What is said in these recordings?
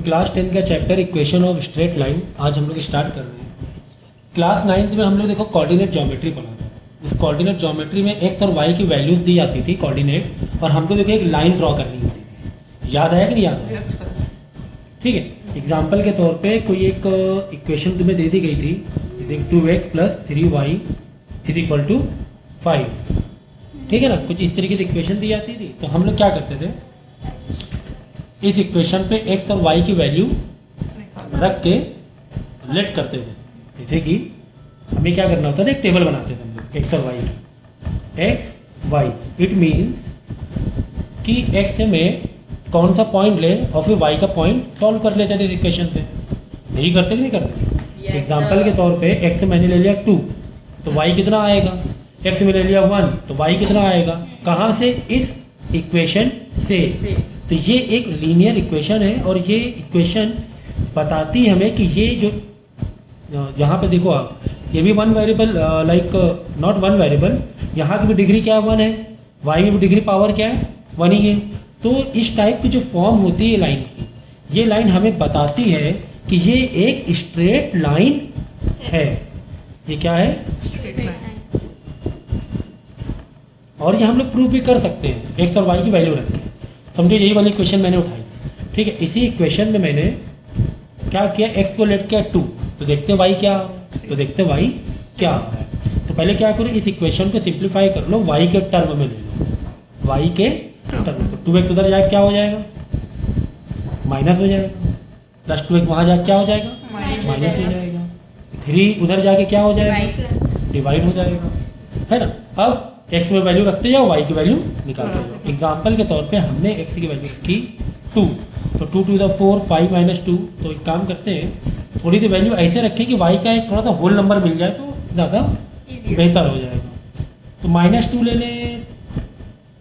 तो क्लास 10 का chapter equation of straight line आज हम लोग स्टार्ट कर रहे हैं। क्लास 9th में हम लोग देखो कोऑर्डिनेट ज्योमेट्री पढ़ा था। उस कोऑर्डिनेट ज्योमेट्री में एक्स और वाई की वैल्यूज दी जाती थी कोऑर्डिनेट, और हमको देखो एक लाइन ड्रॉ करनी होती थी। याद है कि नहीं याद है? ठीक है, एग्जाम्पल के तौर पे कोई एक इक्वेशन तुम्हें दे दी गई थी, 2x + 3y = 5। ठीक है ना, कुछ इस तरीके से इक्वेशन दी जाती थी। तो हम लोग क्या करते थे, इस इक्वेशन पे x और y की वैल्यू रख के लेट करते थे। जैसे कि हमें क्या करना होता था, एक टेबल बनाते थे हम लोग x और y की। x y इट मीन्स कि x में कौन सा पॉइंट ले और फिर y का पॉइंट सॉल्व कर लेते थे इक्वेशन से। यही करते कि नहीं करते? एग्जाम्पल के तौर पे x मैंने ले लिया 2, तो y कितना आएगा? x में ले लिया 1, तो y कितना आएगा? कहाँ से? इस इक्वेशन से। तो ये एक लीनियर इक्वेशन है, और ये इक्वेशन बताती है हमें कि ये जो यहाँ पे देखो आप, ये भी one variable like not one variable, यहाँ की भी डिग्री क्या है? 1 है, y में भी डिग्री पावर क्या है? 1 ही है। तो इस टाइप की जो फॉर्म होती है लाइन की, ये लाइन हमें बताती है कि ये एक स्ट्रेट लाइन है। ये क्या है? Straight line. और ये हम लोग प्रूव भी कर सकते हैं एक्स और वाई की वैल्यू रख के। समझो यही वाली इक्वेशन मैंने उठाई, ठीक है। इसी इक्वेशन में मैंने क्या किया, एक्स को लेट किया 2, तो देखते वाई क्या आ रहा है, तो देखते वाई क्या आ रहा है। तो पहले क्या करो, इस इक्वेशन को सिंप्लीफाई कर लो, वाई के टर्म में ले लो, वाई के टर्म। तो 2x उधर जाके क्या हो जाएगा? माइनस हो जाएगा, प्लस 2x वहाँ जाके क्या हो जाएगा? माइनस हो जाएगा। 3 उधर जाके क्या हो जाएगा? डिवाइड हो जाएगा, है ना। अब x में वैल्यू रखते जाओ, y की वैल्यू निकालते जाओ। एग्जाम्पल के तौर पे हमने x की वैल्यू रखी 2, तो 2 to the 4 5 - 2। तो एक काम करते हैं, थोड़ी सी वैल्यू ऐसे रखें कि y का एक थोड़ा सा होल नंबर मिल जाए तो ज़्यादा बेहतर हो जाएगा। तो -2 ले लें,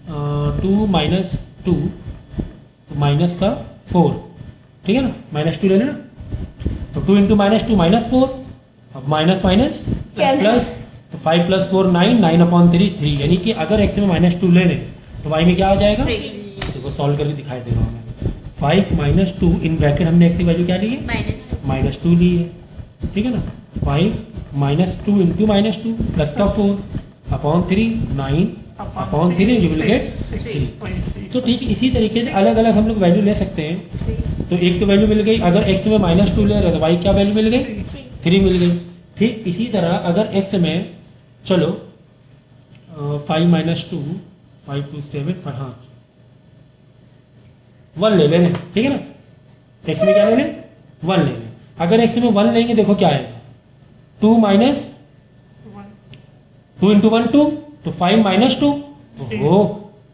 2 - 2 तो माइनस का 4, ठीक है ना। -2 ले लेना, तो 2 × -2 -4, अब माइनस माइनस प्लस, तो 5 + 4 9, 9/3 3। यानी कि अगर x में -2 ले लें तो y में क्या आ जाएगा? देखो सॉल्व करके दिखाई दे रहा हूँ मैं। 5 - 2 इन ब्रैकेट हमने x की वैल्यू क्या ली है? -2 ली है, ठीक है ना। 5 - 2 × -2 प्लस का 4/3 9/3 यू विल गेट 3। तो ठीक इसी तरीके से अलग अलग हम लोग वैल्यू ले सकते हैं। तो एक तो वैल्यू मिल गई, अगर x में -2 ले रहे तो y क्या वैल्यू मिल गई? 3 मिल गई। ठीक इसी तरह अगर x में चलो 5 - 2 5 2 7 5, हाँ 1 ले लें, ठीक है ना। x में क्या ले लें? 1 ले लें। अगर x में 1 लेंगे, देखो क्या आएगा, 2 - 2 × 1 2, तो 5 - 2, ओहो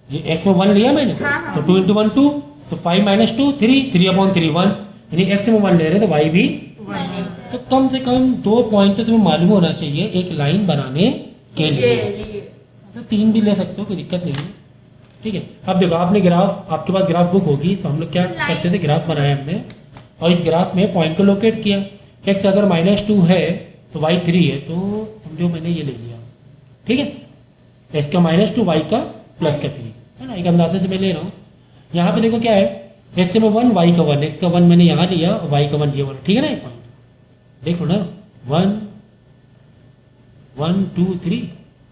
ये x में 1 लिया मैंने, तो 2 × 1 2, तो 5 - 2 3 3/3 1। यानी x में 1 ले रहे तो y भी 1। तो कम से कम 2 पॉइंट तो तुम्हें मालूम होना चाहिए एक लाइन बनाने के लिए। तो 3 भी ले सकते हो, कोई दिक्कत नहीं है, ठीक है। अब देखो आपने ग्राफ, आपके पास ग्राफ बुक होगी, तो हम लोग क्या करते थे, ग्राफ बनाया हमने, और इस ग्राफ में पॉइंट को लोकेट किया। x अगर -2 है तो y 3 है, तो समझो मैंने ये ले लिया, ठीक है। x का -2 y का प्लस का 3, है ना, एक अंदाजे से मैं ले रहा हूँ। यहाँ पे देखो क्या है, x में 1 y का 1, x का 1 मैंने यहाँ लिया और y का 1 ये 1, ठीक है ना। एक पॉइंट देखो ना, 1 1 2 3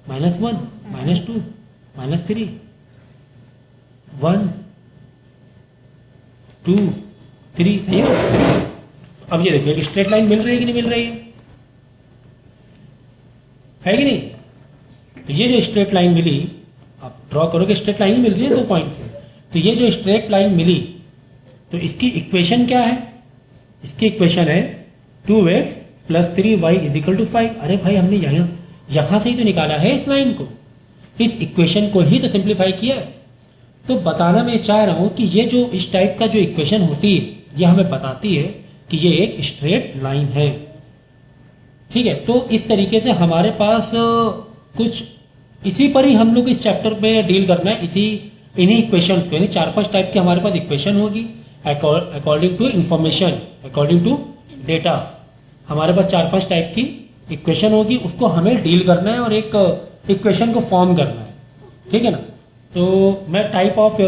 -1 -2 -3 1 2 3, सही है। अब ये देखो एक स्ट्रेट लाइन मिल रही है कि नहीं मिल रही है कि नहीं? तो ये जो स्ट्रेट लाइन मिली, आप ड्रॉ करोगे स्ट्रेट लाइन ही मिल रही है 2 पॉइंट से। तो ये जो स्ट्रेट लाइन मिली, तो इसकी इक्वेशन क्या है? इसकी इक्वेशन है 2x + 3y = 5। अरे भाई हमने यहाँ से ही तो निकाला है इस लाइन को, इस इक्वेशन को ही तो सिंप्लीफाई किया है। तो बताना मैं चाह रहा हूँ कि ये जो इस टाइप का जो इक्वेशन होती है, ये हमें बताती है कि ये एक स्ट्रेट लाइन है, ठीक है। तो इस तरीके से हमारे पास कुछ इसी पर ही हम लोग इस चैप्टर में डील करना है, इन्हीं इक्वेशन को, यानी 4-5 टाइप की हमारे पास इक्वेशन होगी according to information, according to data. हमारे पास 4-5 टाइप की इक्वेशन होगी, उसको हमें डील करना है और एक इक्वेशन को फॉर्म करना है, ठीक है ना। तो मैं टाइप ऑफ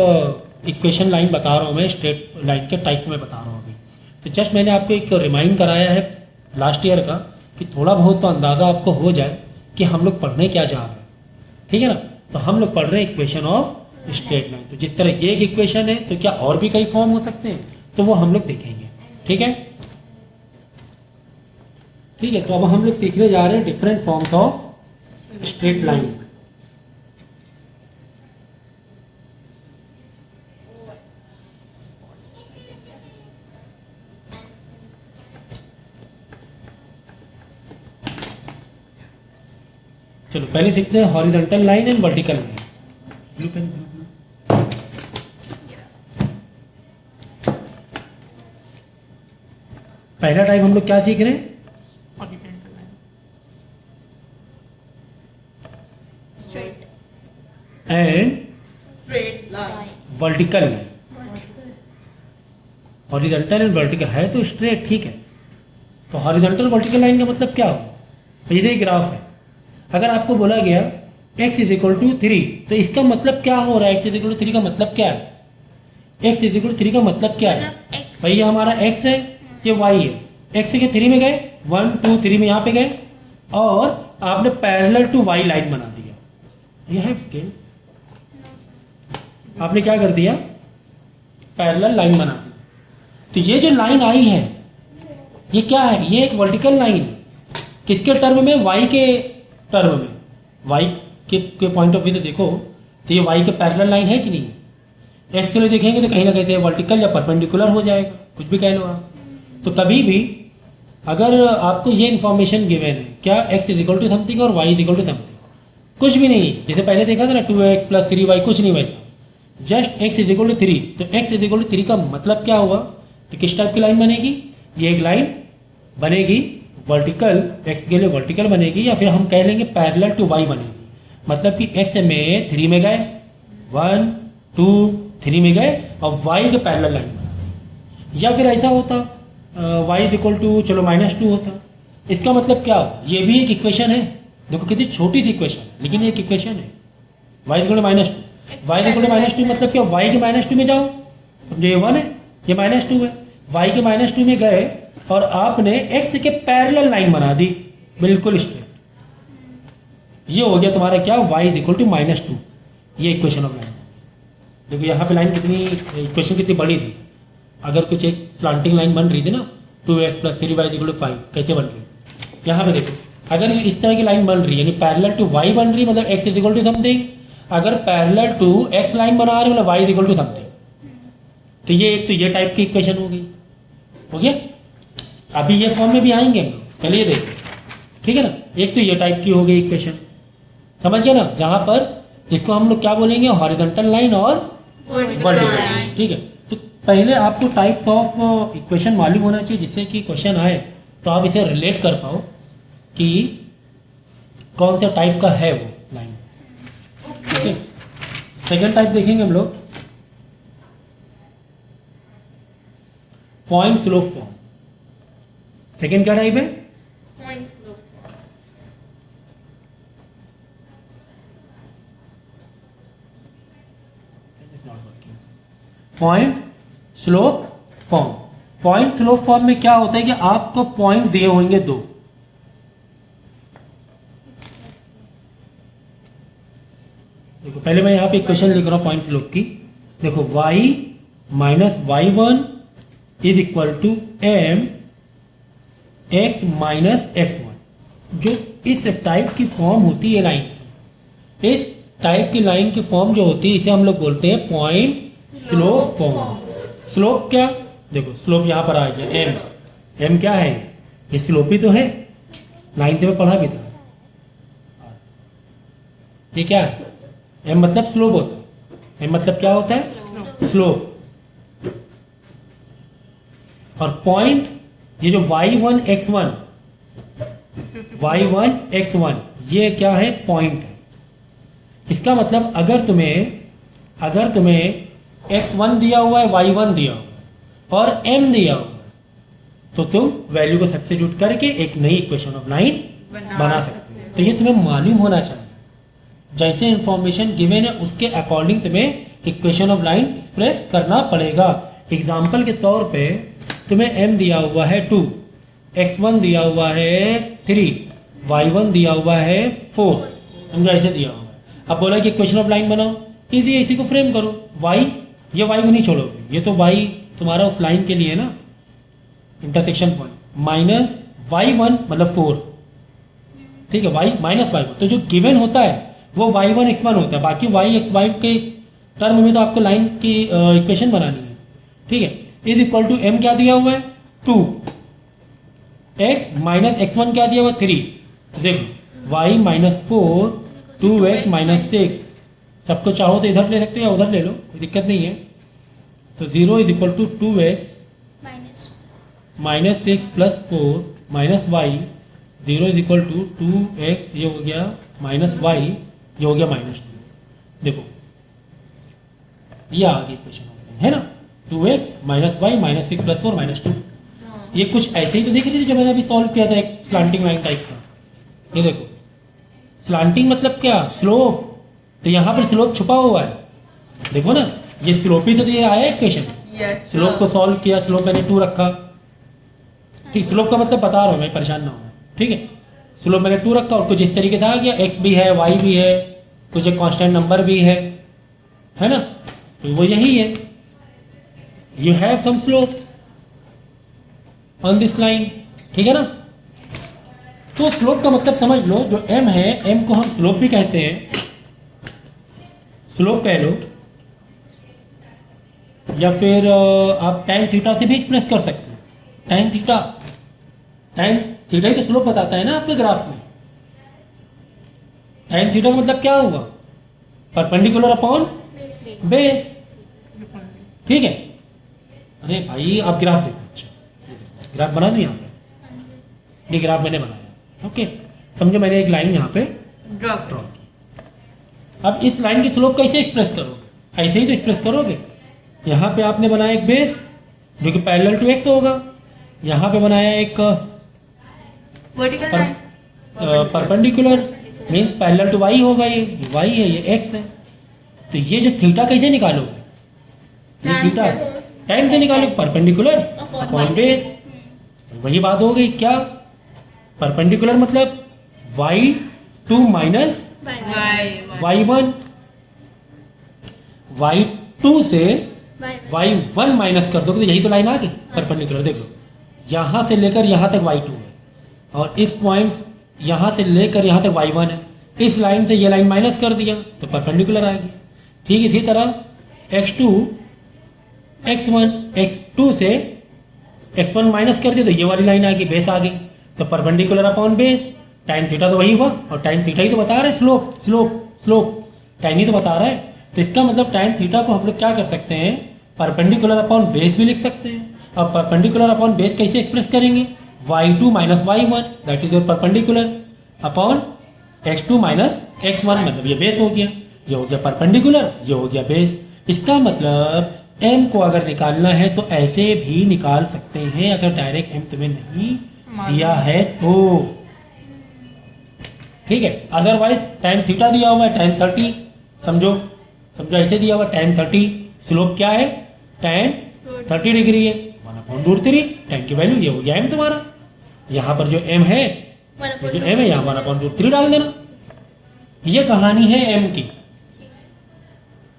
इक्वेशन लाइन बता रहा हूँ, मैं स्ट्रेट लाइन के टाइप में बता रहा हूँ अभी। तो जस्ट मैंने आपको एक रिमाइंड कराया है लास्ट ईयर का कि थोड़ा बहुत तो अंदाज़ा आपको हो जाए कि हम लोग पढ़ने क्या जा रहे हैं, ठीक है ना। तो हम लोग पढ़ रहे हैं इक्वेशन ऑफ स्ट्रेट लाइन। तो जिस तरह ये एक इक्वेशन है तो क्या और भी कई फॉर्म हो सकते हैं, तो वो हम लोग देखेंगे, ठीक है। ठीक है, तो अब हम लोग सीखने जा रहे हैं different forms of straight line. चलो पहले सीखते हैं horizontal line and vertical line. Blue pen, पहला टाइप हम लोग क्या सीख रहे हैं, and vertical line. Horizontal and vertical है तो स्ट्रेट, ठीक है। तो हॉरिजॉन्टल वर्टिकल लाइन का मतलब क्या हो, ये ग्राफ है। अगर आपको बोला गया x इज इक्वल टू 3, तो इसका मतलब क्या हो रहा है, x इज इक्वल टू 3 का मतलब क्या है, x इज इक्वल टू 3 का मतलब क्या है भाई, ये हमारा x है, ये y है। x के 3 में गए, 1 2 3 में यहाँ पे गए और आपने पैरेलल टू y लाइन बना दिया। ये है स्केल, आपने क्या कर दिया, पैरेलल लाइन बना दी। तो ये जो लाइन आई है ये क्या है, ये एक वर्टिकल लाइन है। किसके टर्म में, y के टर्म में। y के पॉइंट ऑफ व्यू से देखो तो ये y के पैरेलल लाइन है कि नहीं, x के लिए देखेंगे तो कहीं ना कहीं वर्टिकल या परपेंडिकुलर हो जाएगा, कुछ भी कह लो आप। तो कभी भी अगर आपको ये इन्फॉर्मेशन गिवन है क्या, x is equal to something और y is equal to something, कुछ भी नहीं, जैसे पहले देखा था ना 2x + 3y, कुछ नहीं वैसा, just x is equal to 3। तो x इज इक्वल टू 3 का मतलब क्या हुआ, तो किस टाइप की लाइन बनेगी, ये एक लाइन बनेगी वर्टिकल, x के लिए वर्टिकल बनेगी, या फिर हम कह लेंगे पैरेलल टू y बनेगी। मतलब कि x में 3 में गए, 1 2 3 में गए और y के पैरेलल लाइन बना। या फिर ऐसा होता y इज इक्वल टू चलो -2 होता। इसका मतलब क्या हो, ये भी एक इक्वेशन है, देखो कितनी छोटी सी इक्वेशन, लेकिन ये एक इक्वेशन है। y is equal to -2, y is equal to -2 मतलब क्या, y के -2 में जाओ, समझो ये 1 है, ये -2 है, y के -2 में गए और आपने x के पैरेलल लाइन बना दी, बिल्कुल स्ट्रेट। ये हो गया तुम्हारा क्या, y इज इक्वल टू -2, ये इक्वेशन ऑफ लाइन। देखो यहाँ पे लाइन कितनी, इक्वेशन कितनी बड़ी थी। अगर कुछ एक स्लांटिंग लाइन बन रही थी ना, 2x + 3y इक्वल टू 5, कैसे बन रही है, यहाँ पे देखो अगर इस तरह की लाइन बन रही है, यानी पैरेलल टू y बन रही है, मतलब x is equal to something. अगर पैरेलल टू x लाइन बना रहे मतलब y is equal to something. तो ये एक तो ये टाइप की इक्वेशन हो गई, हो गया। अभी ये फॉर्म में भी आएंगे हम लोग, पहले ये देखिए, ठीक है ना। एक तो ये टाइप की हो गई इक्वेशन, समझ गए ना, जहाँ पर जिसको हम लोग क्या बोलेंगे, हॉरिजॉन्टल लाइन और वर्टिकल लाइन, ठीक है। तो पहले आपको टाइप ऑफ इक्वेशन मालूम होना चाहिए, जिससे कि क्वेश्चन आए तो आप इसे रिलेट कर पाओ कि कौन सा टाइप का है वो लाइन, ठीक है। सेकेंड टाइप देखेंगे हम लोग, पॉइंट स्लोप फॉर्म। सेकेंड क्या टाइप है, point slope form. Point slope form में क्या होता है कि आपको पॉइंट दिए होंगे 2, देखो पहले मैं यहाँ पे इक्वेशन लिख रहा हूँ पॉइंट स्लोप की। देखो y - y1 is equal to m x - x1। जो इस टाइप की फॉर्म होती है लाइन की, इस टाइप की लाइन की फॉर्म जो होती है, इसे हम लोग बोलते हैं पॉइंट स्लोप फॉर्म। स्लोप क्या, देखो स्लोप यहाँ पर आ गया m क्या है, ये स्लोप ही तो है, 9th में पढ़ा भी था। ये क्या है, m मतलब स्लोप होता है, m मतलब क्या होता है, स्लोप। और पॉइंट, ये जो y1 x1 ये क्या है, पॉइंट है। इसका मतलब अगर तुम्हें x1 दिया हुआ है, y1 दिया हुआ है और m दिया हुआ है, तो तुम वैल्यू को सब्स्टिट्यूट करके एक नई इक्वेशन ऑफ लाइन बना सकते हो। तो ये तुम्हें मालूम होना चाहिए, जैसे इंफॉर्मेशन गिवन है उसके अकॉर्डिंग तुम्हें इक्वेशन ऑफ लाइन एक्सप्रेस करना पड़ेगा। एग्जाम्पल के तौर पे तुम्हें m दिया हुआ है 2, x1 दिया हुआ है 3, y1 दिया हुआ है 4, समझो ऐसे दिया हुआ है। अब बोला कि इक्वेशन ऑफ लाइन बनाओ, इजी है, इसी को फ्रेम करो। y, ये y को नहीं छोड़ोगे, ये तो y तुम्हारा उस लाइन के लिए है ना, इंटरसेक्शन पॉइंट, माइनस y1 मतलब 4, ठीक है, y माइनस y1, तो जो गिवन होता है वो y1 x1 होता है, बाकी y x y के टर्म में तो आपको लाइन की इक्वेशन बनानी है, ठीक है। इज इक्वल टू m क्या दिया हुआ है 2, x माइनस x1 क्या दिया हुआ है 3, देखो y माइनस 4, 2x माइनस 6, सबको चाहो तो इधर ले सकते हो या उधर ले लो, कोई दिक्कत नहीं है। तो 0 is equal to 2x minus 6 plus 4 minus y, 0 is equal to 2x, ये हो गया माइनस y, ये हो गया माइनस 2। देखो ये आ गई इक्वेशन है ना, 2x minus y minus 6 plus 4 minus 2। ये कुछ ऐसे ही तो देख रही थी जो मैंने अभी सॉल्व किया था, एक स्लांटिंग लाइन टाइप का। ये देखो स्लांटिंग मतलब क्या, स्लोप, तो यहाँ पर स्लोप छुपा हुआ है, देखो ना, ये स्लोप ही से तो ये आया इक्वेशन। स्लोप को सॉल्व किया, स्लोप मैंने 2 रखा, ठीक, स्लोप का मतलब बता रहा हूँ मैं, परेशान ना हो, ठीक है। स्लोप मैंने 2 रखा और कुछ इस तरीके से आ गया, x भी है y भी है, कुछ एक कांस्टेंट नंबर भी है ना, तो वो यही है, you have some slope on this line, ठीक है ना। तो स्लोप का मतलब समझ लो, जो m है, m को हम स्लोप भी कहते हैं, स्लोप कह लो, या फिर आप tan थीटा से भी एक्सप्रेस कर सकते हो, tan थीटा ही तो स्लोप बताता है ना आपके ग्राफ में। tan थीटा का मतलब क्या होगा, परपेंडिकुलर अपॉन बेस, ठीक है। अरे भाई आप ग्राफ देखो, अच्छा ग्राफ बना दूं यहाँ पे, ये ग्राफ मैंने बनाया, ओके, समझो मैंने एक लाइन यहाँ पे ड्रॉ की। अब इस लाइन की स्लोप कैसे एक्सप्रेस करोगे, ऐसे ही तो एक्सप्रेस करोगे। यहाँ पे आपने बनाया एक बेस जो कि पैरेलल टू एक्स होगा, यहाँ पे बनाया एक perpendicular means parallel to Y होगा, ये वाई है, ये एक्स है। तो ये जो थीटा कैसे निकालोगे, ये थीटा tan से निकालोगे, परपेंडिकुलर अपॉन बेस, वही बात हो गई क्या, परपेंडिकुलर मतलब y2 माइनस y1, y2 से y1 माइनस कर दोगे तो यही तो लाइन आ गई परपेंडिकुलर। देखो यहाँ से लेकर यहाँ तक y2 है और इस पॉइंट यहाँ से लेकर यहाँ तक y1 है, इस लाइन से ये लाइन माइनस कर दिया तो परपेंडिकुलर आ गया। ठीक इसी तरह x2 x1 x2 से x1 माइनस कर दिया तो ये वाली लाइन आ गई, बेस आ गई, तो perpendicular upon base, time theta तो वही हुआ और टाइम थीटा ही तो बता रहा है, स्लोप स्लोप स्लोप टाइम ही तो बता रहा है। तो इसका मतलब टाइम थीटा को हम लोग क्या कर सकते हैं, परपेंडिकुलर अपॉन बेस भी लिख सकते हैं। अब परपेंडिकुलर अपॉन बेस कैसे एक्सप्रेस करेंगे, y2 minus y1 that is your perpendicular upon x2 minus x1, मतलब ये बेस हो गया, ये हो गया परपेंडिकुलर, ये हो गया बेस। इसका मतलब m को अगर निकालना है तो ऐसे भी निकाल सकते हैं अगर डायरेक्ट m तुम्हें नहीं दिया है तो, ठीक है। अदरवाइज टाइम थीटा दिया हुआ है tan 30, समझो समझो ऐसे दिया हुआ tan 30, स्लोप क्या है tan 30 डिग्री है, 1/√3 tan की वैल्यू ये हो गया m तुम्हारा। यहाँ पर जो m है, जो m है यहाँ 1/√3 डाल देना। ये कहानी है m की,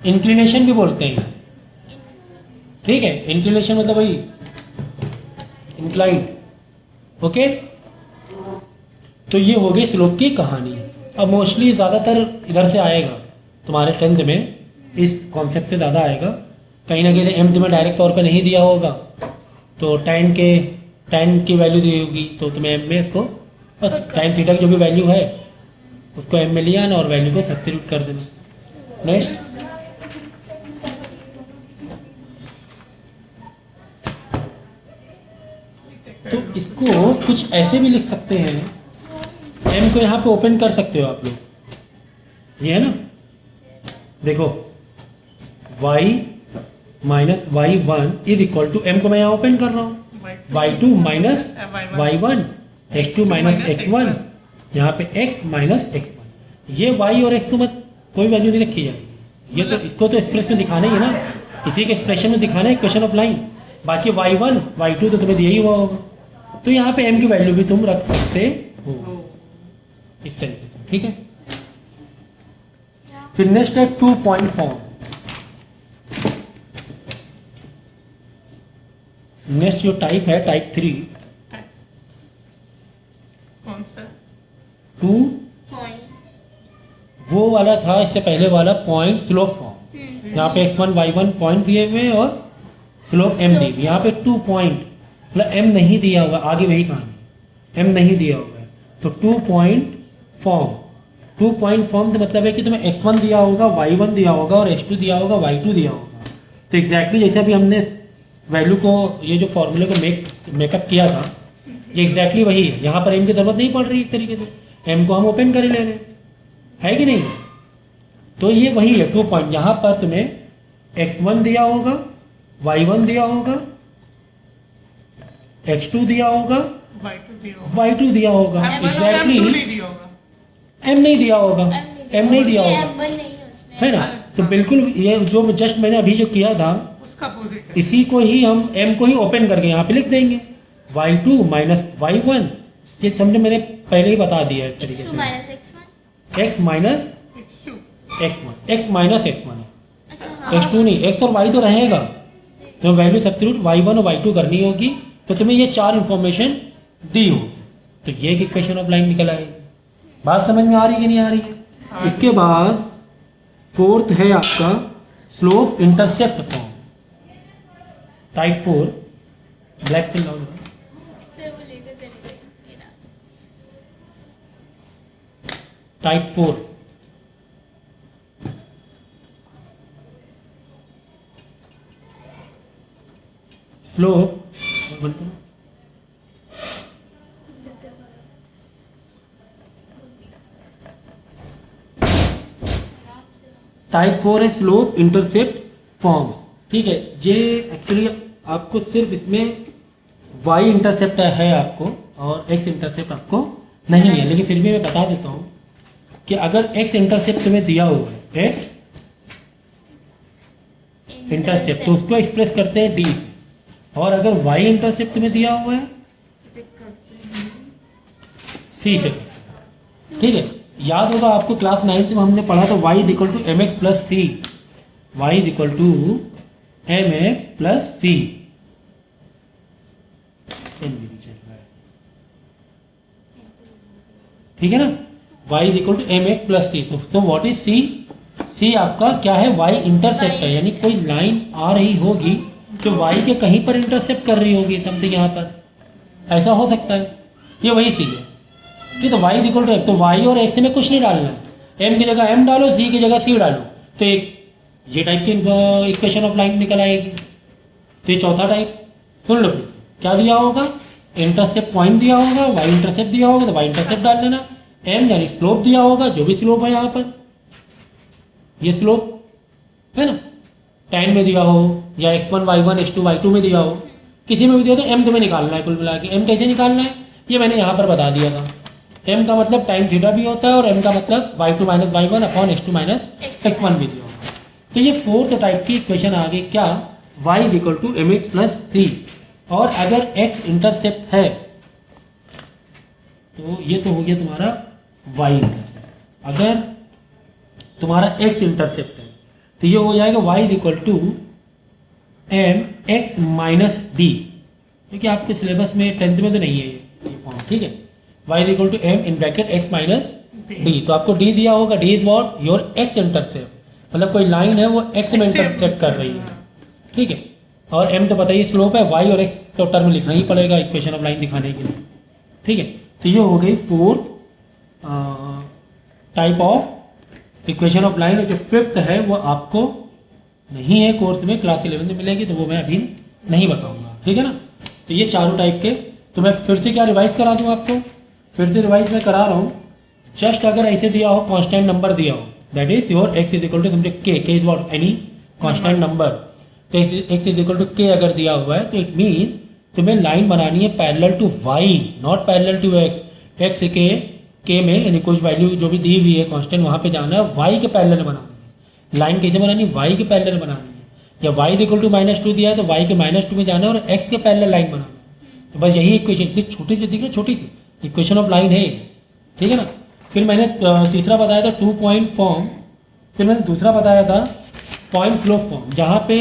इंक्लिनेशन भी बोलते हैं इसे, ठीक है। इंक्लिनेशन मतलब वही इंक्लाइन, ओके। तो ये हो गई स्लोप की कहानी। अब मोस्टली ज़्यादातर इधर से आएगा तुम्हारे 10th में, इस कॉन्सेप्ट से ज़्यादा आएगा। कहीं ना कहीं m तुम्हें डायरेक्ट तौर पे नहीं दिया होगा तो tan की वैल्यू दी होगी तो तुम्हें m में इसको बस tan थीटा की जो भी वैल्यू है उसको m में लिया आना और वैल्यू को सब्स्टिट्यूट कर देना। नेक्स्ट तो इसको कुछ ऐसे भी लिख सकते हैं, m को यहाँ पे ओपन कर सकते हो आप लोग, ये है ना, देखो y minus y1 is equal to m को मैं यहाँ ओपन कर रहा हूँ, y2 minus y1 x2 minus x1, यहाँ पे x माइनस x1। ये y और x को मत कोई वैल्यू नहीं रखी जाएगी, ये तो इसको तो एक्सप्रेस में दिखाना ही है ना, इसी के एक्सप्रेशन में दिखाना है इक्वेशन ऑफ लाइन। बाकी y1 y2 तो तुम्हें दिया ही हुआ होगा, तो यहाँ पे m की वैल्यू भी तुम रख सकते हो इस तरीके से, ठीक है। फिर नेक्स्ट है 2 पॉइंट फॉर्म। नेक्स्ट जो टाइप है टाइप 3, कौन सा? 2 वो वाला था, इससे पहले वाला पॉइंट स्लोप फॉर्म। यहाँ पे x1 y1 पॉइंट दिए हुए हैं और स्लोप m दी हुई। यहाँ पे 2 पॉइंट मतलब m नहीं दिया हुआ, आगे वही कहानी, m नहीं दिया हुआ है, तो 2 पॉइंट फॉर्म। 2 पॉइंट फॉर्म का मतलब है कि तुम्हें x1 दिया होगा, y1 दिया होगा और x2 दिया होगा, y2 दिया होगा। तो एग्जैक्टली जैसे अभी हमने वैल्यू को, ये जो फॉर्मूले को मेकअप किया था, ये एग्जैक्टली वही है। यहाँ पर m की जरूरत नहीं पड़ रही एक तरीके से, m को हम ओपन कर ही ले रहे हैं, है कि नहीं। तो ये वही है 2 पॉइंट। यहाँ पर तुम्हें x1 दिया होगा, y1 दिया होगा, x2 दिया होगा, y2 दिया होगा। एग्जैक्टली m नहीं दिया होगा, m नहीं दिया होगा, है ना। तो बिल्कुल ये जो जस्ट मैंने अभी जो किया था इसी को ही हम m को ही ओपन करके यहाँ पे लिख देंगे, y2 माइनस y1। ये समझे, मैंने पहले ही बता दिया एक तरीके से, x माइनस x1 है, x2 नहीं, x और y तो रहेगा, तो वैल्यू सब्स्टिट्यूट y1 और y2 करनी होगी, तो तुम्हें ये 4 इंफॉर्मेशन दी होगी, तो ये एक इक्वेशन ऑफ लाइन निकल आएगी। बात समझ में आ रही है कि नहीं आ रही है। इसके बाद 4th है आपका slope intercept form, type 4। Black pen लाओ, टाइप 4। स्लोप टाइप 4 है स्लोप इंटरसेप्ट फॉर्म, ठीक है। ये एक्चुअली आपको सिर्फ इसमें y इंटरसेप्ट है आपको और x इंटरसेप्ट आपको नहीं है, लेकिन फिर भी मैं बता देता हूँ कि अगर x इंटरसेप्ट तुम्हें दिया हुआ है, x इंटरसेप्ट, तो उसको एक्सप्रेस करते हैं d से, और अगर y इंटरसेप्ट तुम्हें दिया हुआ है c से, ठीक है। याद होगा आपको क्लास 9th में हमने पढ़ा था y equal to M x plus c, y equal to M x plus c. ठीक है ना, y equal to M x plus c. तो व्हाट इज c? c आपका क्या है, y इंटरसेप्ट है, यानी कोई लाइन आ रही होगी जो y के कहीं पर इंटरसेप्ट कर रही होगी समथिंग, यहाँ पर ऐसा हो सकता है, ये वही c है। ठीक, तो y इक्वल टू, तो y और x में कुछ नहीं डालना है, m की जगह m डालो, c की जगह c डालो, तो एक ये टाइप की इक्वेशन ऑफ लाइन निकल आएगी। तो ये चौथा टाइप सुन लो, क्या दिया होगा, इंटरसेप्ट पॉइंट दिया होगा, y इंटरसेप्ट दिया होगा तो y इंटरसेप्ट डाल लेना, m यानी स्लोप दिया होगा, जो भी स्लोप है यहाँ पर, ये स्लोप है ना, tan में दिया हो या x1 y1 x2 y2 में दिया हो, किसी में भी दिया हो, तो m तुम्हें निकालना है। कुल मिला के m कैसे निकालना है ये मैंने यहाँ पर बता दिया था। m का मतलब टाइम थीटा भी होता है और m का मतलब y2 minus y1 upon x2 minus x1 भी दिया होगा। तो ये 4th टाइप की इक्वेशन आ गई, क्या, y equal to M x plus c, और अगर x इंटरसेप्ट है तो ये तो हो गया तुम्हारा y इंटरसेप्ट। अगर तुम्हारा x इंटरसेप्ट है तो ये हो जाएगा y equal to M X minus D, क्योंकि आपके सिलेबस में 10th में तो नहीं है ये फॉर्म, ठीक है। y equal to M in bracket x minus D, तो आपको d दिया होगा, d is what, your x intercept, मतलब कोई लाइन है वो x में इंटरसेप्ट कर रही है, ठीक है। और m तो बताइए स्लोप है, y और x तो टर्म लिखना ही पड़ेगा इक्वेशन ऑफ लाइन दिखाने के लिए, ठीक है। तो ये हो गई 4th type of equation of line. जो 5th है वो आपको नहीं है कोर्स में, क्लास 11 में मिलेगी, तो वो मैं अभी नहीं बताऊंगा, ठीक है ना। तो ये चारों टाइप के, तो मैं फिर से क्या रिवाइज करा दूँ आपको, फिर से रिवाइज मैं करा रहा हूँ। जस्ट अगर ऐसे दिया हो, कांस्टेंट नंबर दिया हो, that is your x is equal to समझे k is what, any constant number, तो x is equal to k अगर दिया हुआ है तो इट मीन्स तुम्हें लाइन बनानी है parallel to y, not parallel to x। x के में यानी कुछ वैल्यू जो भी दी हुई है कांस्टेंट, वहाँ पे जाना है, y के पैरेलल बनानी है। लाइन कैसे बनानी है, y के पैरेलल बनानी है। या y इक्वल टू -2 दिया है तो y के -2 में जाना है और x के पैरेलल लाइन बनाना है। तो बस यही इक्वेशन, इतनी छोटी सी दिख रही है, छोटी सी इक्वेशन ऑफ लाइन है, ठीक है ना। फिर मैंने तीसरा बताया था 2 पॉइंट फॉर्म, फिर मैंने दूसरा बताया था पॉइंट स्लोप फॉर्म, जहाँ पे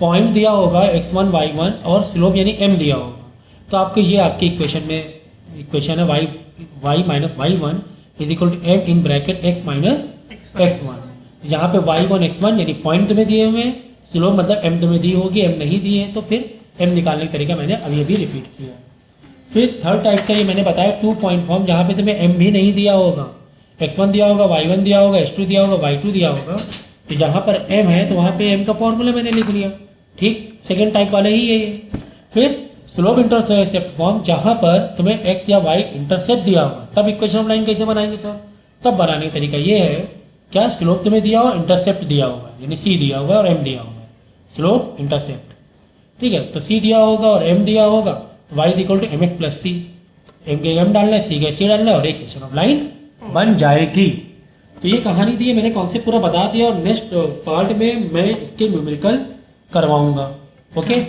पॉइंट दिया होगा x1 y1 और स्लोप यानी m दिया होगा। तो आपको ये आपकी इक्वेशन में इक्वेशन है y minus y1 is equal to m in bracket x minus x1। यहाँ पे y1 x1 यानी पॉइंट तुम्हें दिए हुए हैं, स्लोप मतलब m तुम्हें दी होगी, m नहीं दी है तो फिर m निकालने का तरीका मैंने अभी अभी रिपीट किया। फिर थर्ड टाइप का ये मैंने बताया 2 पॉइंट फॉर्म, जहाँ पे तुम्हें m भी नहीं दिया होगा, x1 दिया होगा, y1 दिया होगा, x2 दिया होगा, y2 दिया होगा। तो जहाँ पर m है तो वहाँ पे m का फॉर्मूला मैंने लिख लिया, ठीक। सेकेंड टाइप वाले ही है ये। फिर स्लोप इंटरसेप्ट फॉर्म, जहाँ पर तुम्हें x या y इंटरसेप्ट दिया होगा, तब इक्वेशन ऑफ लाइन कैसे बनाएंगे सर? तब बनाने का तरीका ये है, क्या स्लोप तुम्हें दिया हो, इंटरसेप्ट दिया होगा यानी c दिया हुआ है और m दिया हुआ है, स्लोप इंटरसेप्ट, ठीक है। तो c दिया होगा और m दिया होगा, y equal to M x plus C, m के m डालना है, c के c डालना है और इक्वेशन ऑफ लाइन बन जाएगी। तो ये कहानी थी, मैंने कॉन्सेप्ट पूरा बता दिया और नेक्स्ट पार्ट में मैं इसके न्यूमेरिकल करवाऊंगा, ओके।